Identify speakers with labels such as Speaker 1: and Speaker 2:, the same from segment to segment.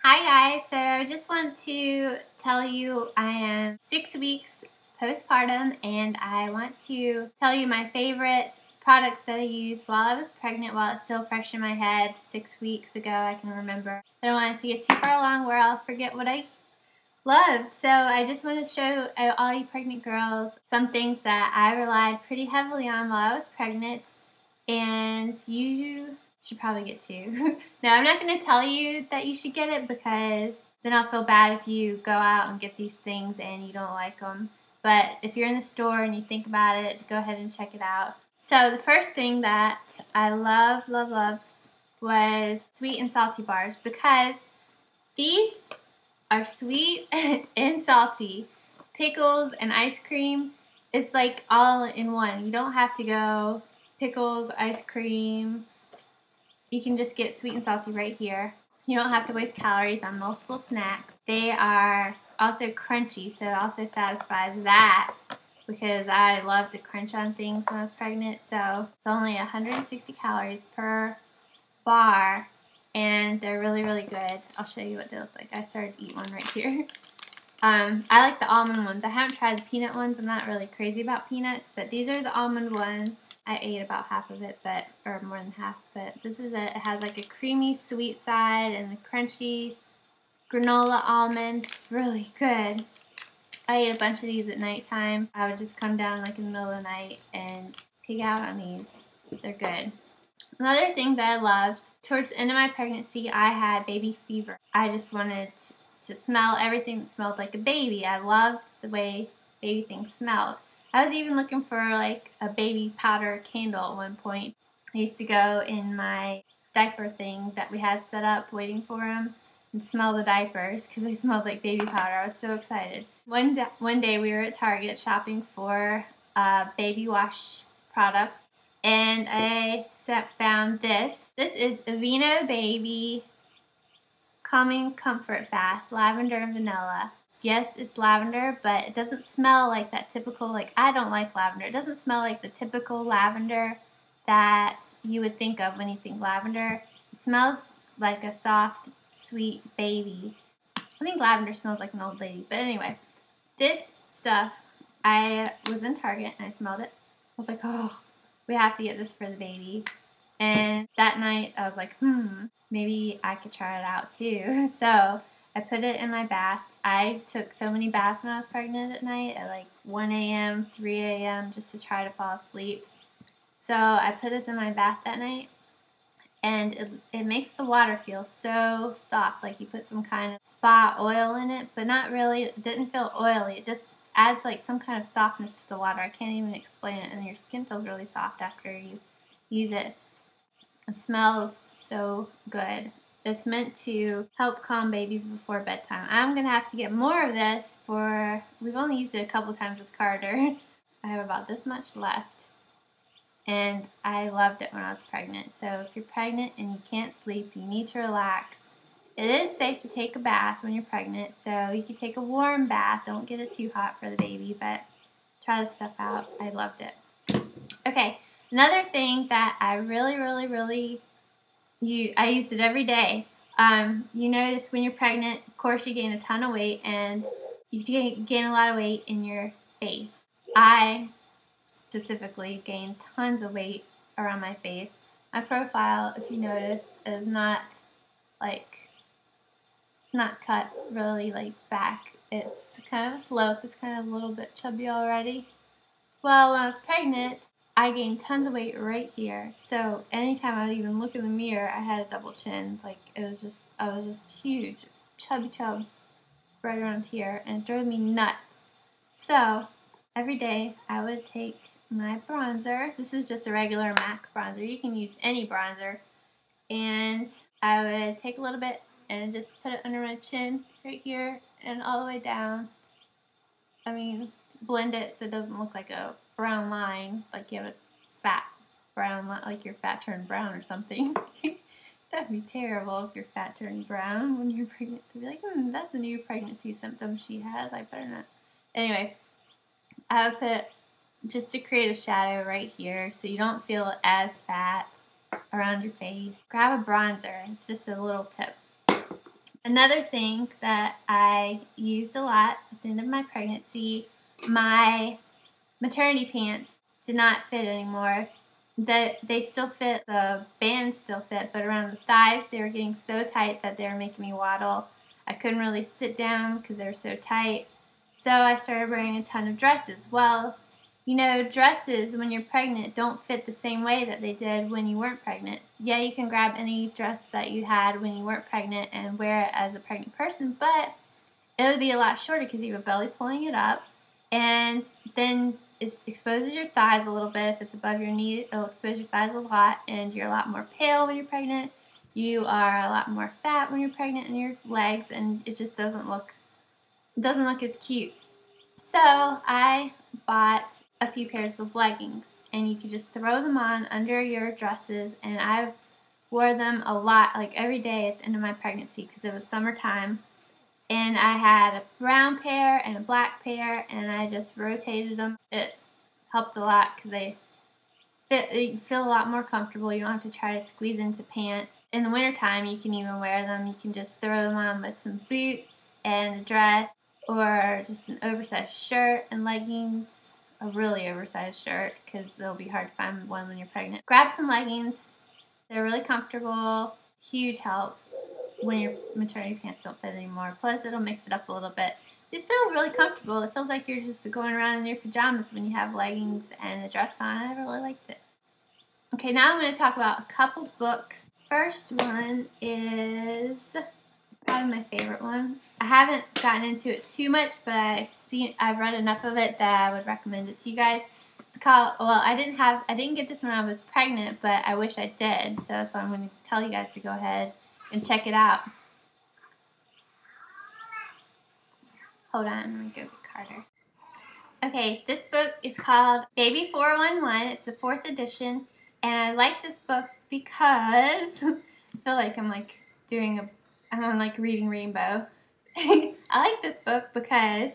Speaker 1: Hi guys, so I just wanted to tell you I am 6 weeks postpartum and I want to tell you my favorite products that I used while I was pregnant, while it's still fresh in my head. 6 weeks ago I can remember. I don't want it to get too far along where I'll forget what I loved. So I just want to show all you pregnant girls some things that I relied pretty heavily on while I was pregnant, and you should probably get too. Now, I'm not going to tell you that you should get it because then I'll feel bad if you go out and get these things and you don't like them. But if you're in the store and you think about it, go ahead and check it out. So the first thing that I loved was sweet and salty bars, because these are sweet and salty. Pickles and ice cream, it's like all in one. You don't have to go pickles, ice cream. You can just get sweet and salty right here. You don't have to waste calories on multiple snacks. They are also crunchy, so it also satisfies that, because I love to crunch on things when I was pregnant. So it's only 160 calories per bar, and they're really good. I'll show you what they look like. I started to eat one right here. I like the almond ones. I haven't tried the peanut ones. I'm not really crazy about peanuts, but these are the almond ones. I ate about half of it, or more than half, but this is it has like a creamy sweet side and a crunchy granola almond. It's really good. I ate a bunch of these at nighttime. I would just come down like in the middle of the night and pig out on these. They're good. Another thing that I loved, towards the end of my pregnancy, I had baby fever. I just wanted to smell everything that smelled like a baby. I loved the way baby things smelled. I was even looking for like a baby powder candle at one point. I used to go in my diaper thing that we had set up waiting for him and smell the diapers because they smelled like baby powder. I was so excited. One day we were at Target shopping for baby wash products, and I found this. This is Aveeno Baby Calming Comfort Bath, lavender and vanilla. Yes, it's lavender, but it doesn't smell like that typical, like, I don't like lavender. It doesn't smell like the typical lavender that you would think of when you think lavender. It smells like a soft, sweet baby. I think lavender smells like an old lady. But anyway, this stuff, I was in Target and I smelled it. I was like, oh, we have to get this for the baby. And that night I was like, maybe I could try it out too. So I put it in my bath. I took so many baths when I was pregnant at night at like 1 a.m., 3 a.m. just to try to fall asleep. So I put this in my bath that night, and it makes the water feel so soft, like you put some kind of spa oil in it, but not really. It didn't feel oily. It just adds like some kind of softness to the water. I can't even explain it, and your skin feels really soft after you use it. It smells so good. It's meant to help calm babies before bedtime. I'm going to have to get more of this we've only used it a couple times with Carter. I have about this much left. And I loved it when I was pregnant. So if you're pregnant and you can't sleep, you need to relax. It is safe to take a bath when you're pregnant. So you can take a warm bath. Don't get it too hot for the baby, but try this stuff out. I loved it. Okay, another thing that I really I used it every day. You notice when you're pregnant, of course, you gain a ton of weight, and you gain a lot of weight in your face. I specifically gained tons of weight around my face. My profile, if you notice, is not cut really like back. It's kind of a slope. It's kind of a little bit chubby already. Well, when I was pregnant, I gained tons of weight right here. So anytime I would even look in the mirror, I had a double chin. Like I was just huge, chubby chub right around here, and it drove me nuts. So every day I would take my bronzer. This is just a regular MAC bronzer. You can use any bronzer. And I would take a little bit and just put it under my chin right here and all the way down. I mean, blend it so it doesn't look like a brown line, like you have a fat brown line, like your fat turned brown or something. That'd be terrible if your fat turned brown when you're pregnant. They'd be like, that's a new pregnancy symptom she has. I better not. Anyway, I would put, just to create a shadow right here so you don't feel as fat around your face. Grab a bronzer. It's just a little tip. Another thing that I used a lot at the end of my pregnancy, my maternity pants did not fit anymore. They still fit, the bands still fit, but around the thighs they were getting so tight that they were making me waddle. I couldn't really sit down because they were so tight. So I started wearing a ton of dresses. Well, you know, dresses when you're pregnant don't fit the same way that they did when you weren't pregnant. Yeah, you can grab any dress that you had when you weren't pregnant and wear it as a pregnant person, but it would be a lot shorter because you have a belly pulling it up, and then it exposes your thighs a little bit. If it's above your knee, it'll expose your thighs a lot, and you're a lot more pale when you're pregnant. You are a lot more fat when you're pregnant in your legs, and it just doesn't look as cute. So I bought a few pairs of leggings, and you could just throw them on under your dresses, and I wore them a lot, like every day at the end of my pregnancy because it was summertime. And I had a brown pair and a black pair, and I just rotated them. It helped a lot because you feel a lot more comfortable. You don't have to try to squeeze into pants. In the wintertime, you can even wear them. You can just throw them on with some boots and a dress, or just an oversized shirt and leggings, a really oversized shirt because it'll be hard to find one when you're pregnant. Grab some leggings. They're really comfortable, huge help when your maternity pants don't fit anymore. Plus, it'll mix it up a little bit. They feel really comfortable. It feels like you're just going around in your pajamas when you have leggings and a dress on. I really liked it. Okay, now I'm going to talk about a couple books. First one is probably my favorite one. I haven't gotten into it too much, but I've read enough of it that I would recommend it to you guys. It's called, well, I didn't get this when I was pregnant, but I wish I did. So that's why I'm going to tell you guys to go ahead and check it out. Hold on, let me go get Carter. Okay, this book is called Baby 411. It's the 4th edition, and I like this book because I feel like I'm like reading Rainbow. I like this book because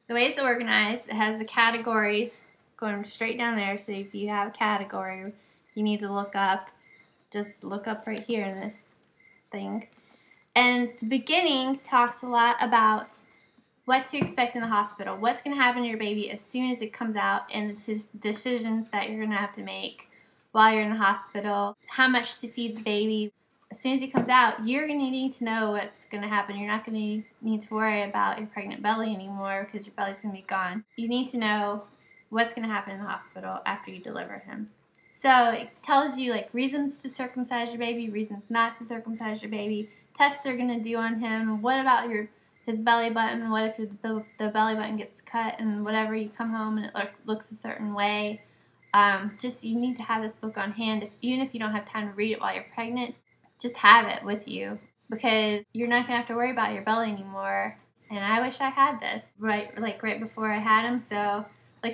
Speaker 1: the way it's organized, it has the categories going straight down there. So if you have a category you need to look up, just look up right here in this thing. And the beginning talks a lot about what to expect in the hospital, what's going to happen to your baby as soon as it comes out, and the decisions that you're going to have to make while you're in the hospital, how much to feed the baby. As soon as he comes out, you're going to need to know what's going to happen. You're not going to need to worry about your pregnant belly anymore because your belly's going to be gone. You need to know what's going to happen in the hospital after you deliver him. So it tells you like reasons to circumcise your baby, reasons not to circumcise your baby, tests they're going to do on him, what about his belly button, what if the belly button gets cut, and whatever, you come home and it looks a certain way. Just you need to have this book on hand, even if you don't have time to read it while you're pregnant. Just have it with you because you're not going to have to worry about your belly anymore. And I wish I had this right before I had him. So I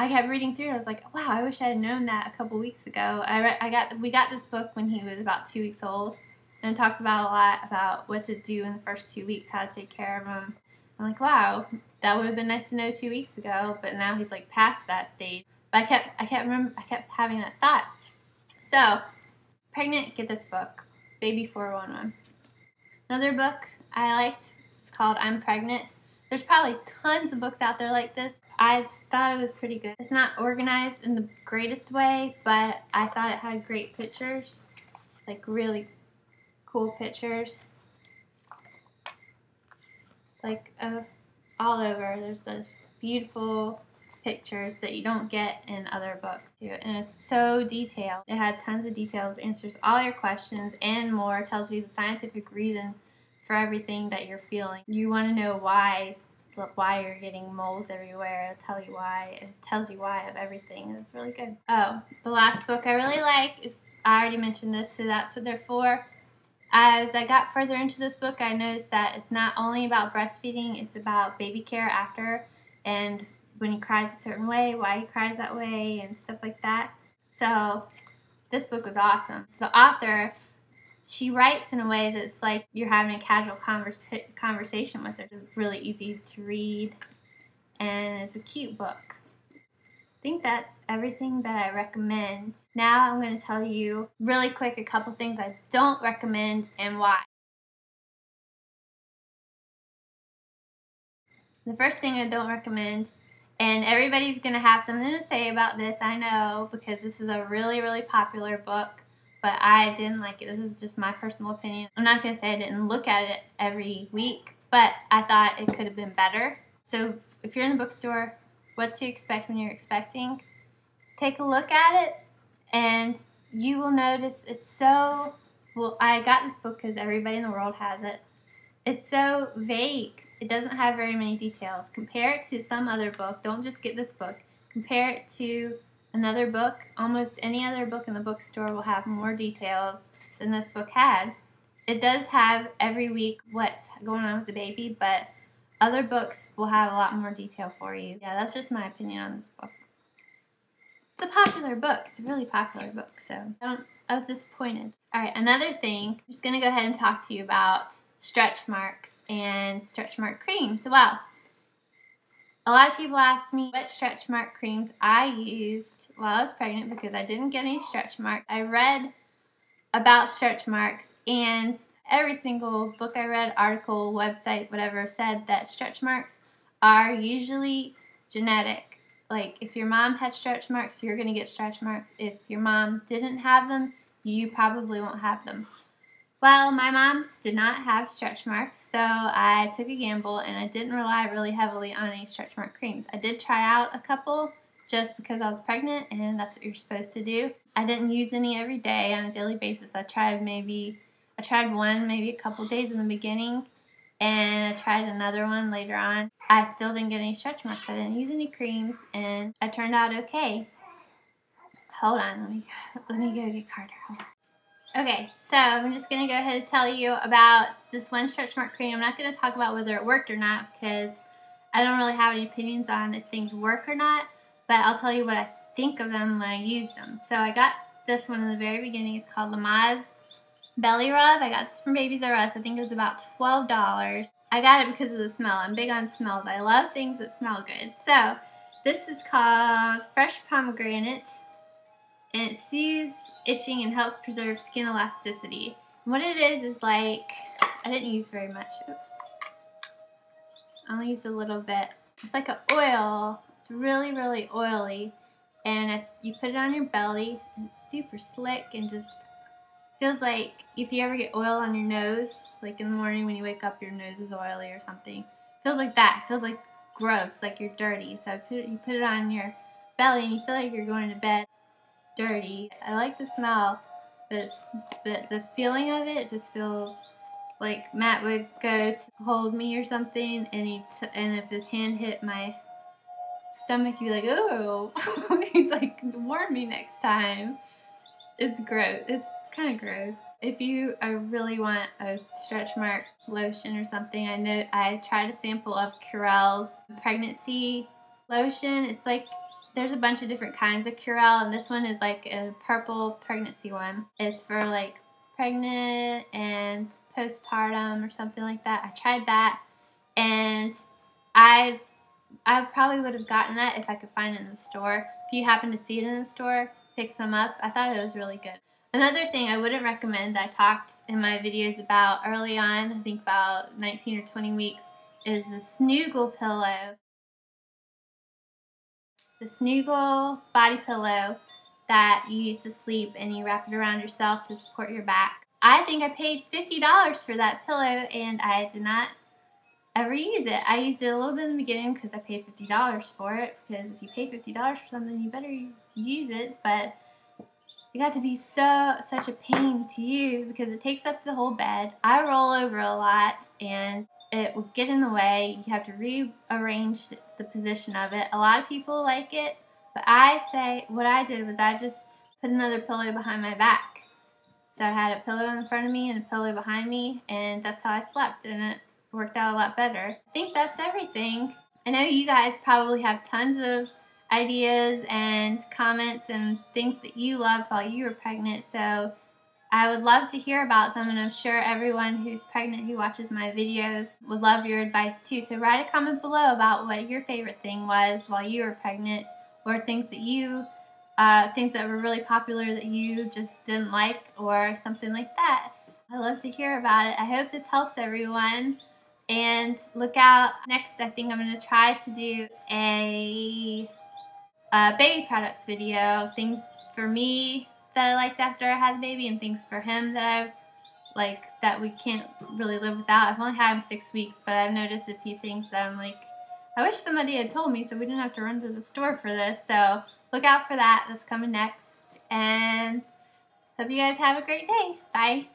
Speaker 1: kept reading through it. I was like, wow, I wish I had known that a couple weeks ago. We got this book when he was about 2 weeks old, and it talks about a lot about what to do in the first 2 weeks, how to take care of him. I'm like, wow, that would have been nice to know 2 weeks ago, but now he's like past that stage. But I kept having that thought. So, pregnant, get this book, Baby 411. Another book I liked is called I'm Pregnant. There's probably tons of books out there like this. I just thought it was pretty good. It's not organized in the greatest way, but I thought it had great pictures, like really cool pictures, like all over. There's those beautiful pictures that you don't get in other books too, and it's so detailed. It had tons of details, answers all your questions and more. It tells you the scientific reason for everything that you're feeling. You want to know why you're getting moles everywhere. It'll tell you why. It tells you why of everything. It's really good. Oh, the last book I really like is, I already mentioned this, so that's what they're for. As I got further into this book, I noticed that it's not only about breastfeeding, it's about baby care after, and when he cries a certain way, why he cries that way, and stuff like that. So this book was awesome. The author, she writes in a way that's like you're having a casual conversation with her. It's really easy to read, and it's a cute book. I think that's everything that I recommend. Now I'm going to tell you really quick a couple things I don't recommend and why. The first thing I don't recommend, and everybody's going to have something to say about this, I know, because this is a really, really popular book, but I didn't like it. This is just my personal opinion. I'm not going to say I didn't look at it every week, but I thought it could have been better. So if you're in the bookstore, what to expect when you're expecting, take a look at it, and you will notice it's so, well, I got this book because everybody in the world has it. It's so vague. It doesn't have very many details. Compare it to some other book. Don't just get this book. Compare it to another book. Almost any other book in the bookstore will have more details than this book had. It does have every week what's going on with the baby, but other books will have a lot more detail for you. Yeah, that's just my opinion on this book. It's a popular book. It's a really popular book, so I was disappointed. Alright, another thing, I'm just going to go ahead and talk to you about stretch marks and stretch mark cream. So, wow, a lot of people ask me what stretch mark creams I used while I was pregnant because I didn't get any stretch marks. I read about stretch marks, and every single book I read, article, website, whatever, said that stretch marks are usually genetic. Like, if your mom had stretch marks, you're going to get stretch marks. If your mom didn't have them, you probably won't have them. Well, my mom did not have stretch marks, so I took a gamble, and I didn't rely really heavily on any stretch mark creams. I did try out a couple just because I was pregnant, and that's what you're supposed to do. I didn't use any every day on a daily basis. I tried one maybe a couple days in the beginning, and I tried another one later on. I still didn't get any stretch marks. I didn't use any creams, and I turned out okay. Hold on, let me go get Carter. Hold on. Okay, so I'm just going to go ahead and tell you about this one stretch mark cream. I'm not going to talk about whether it worked or not because I don't really have any opinions on if things work or not, but I'll tell you what I think of them when I used them. So I got this one in the very beginning. It's called Lamaze Belly Rub. I got this from Babies R Us. I think it was about $12. I got it because of the smell. I'm big on smells. I love things that smell good. So this is called Fresh Pomegranate, and it soothes itching and helps preserve skin elasticity. And what it is like, I didn't use very much. Oops. I only used a little bit. It's like an oil. It's really, really oily. And you put it on your belly, and it's super slick and just feels like if you ever get oil on your nose, like in the morning when you wake up, your nose is oily or something. It feels like that. It feels like gross, like you're dirty. So you put it on your belly, and you feel like you're going to bed dirty. I like the smell, but the feeling of it just feels like Matt would go to hold me or something, and if his hand hit my stomach, he'd be like, "Oh," he's like, "Warn me next time." It's gross. It's kind of gross. If you really want a stretch mark lotion or something, I tried a sample of Curel's pregnancy lotion. It's like there's a bunch of different kinds of Curel, and this one is like a purple pregnancy one. It's for like pregnant and postpartum or something like that. I tried that, and I probably would have gotten that if I could find it in the store. If you happen to see it in the store, pick some up. I thought it was really good. Another thing I wouldn't recommend, I talked in my videos about early on, I think about 19 or 20 weeks, is the Snuggle pillow. The Snuggle body pillow that you use to sleep, and you wrap it around yourself to support your back. I think I paid $50 for that pillow, and I did not ever use it. I used it a little bit in the beginning because I paid $50 for it, because if you pay $50 for something, you better use it, but it got to be such a pain to use because it takes up the whole bed. I roll over a lot, and it will get in the way. You have to rearrange the position of it. A lot of people like it, but what I did was I just put another pillow behind my back. So I had a pillow in front of me and a pillow behind me, and that's how I slept, and it worked out a lot better. I think that's everything. I know you guys probably have tons of ideas and comments and things that you loved while you were pregnant, so I would love to hear about them, and I'm sure everyone who's pregnant who watches my videos would love your advice too. So write a comment below about what your favorite thing was while you were pregnant, or things that were really popular that you just didn't like, or something like that. I love to hear about it. I hope this helps everyone, And look out next. I think I'm going to try to do a baby products video. Things for me that I liked after I had a baby, and things for him that I like that we can't really live without. I've only had him 6 weeks, but I've noticed a few things that I'm like, I wish somebody had told me so we didn't have to run to the store for this. So look out for that. That's coming next. And hope you guys have a great day. Bye.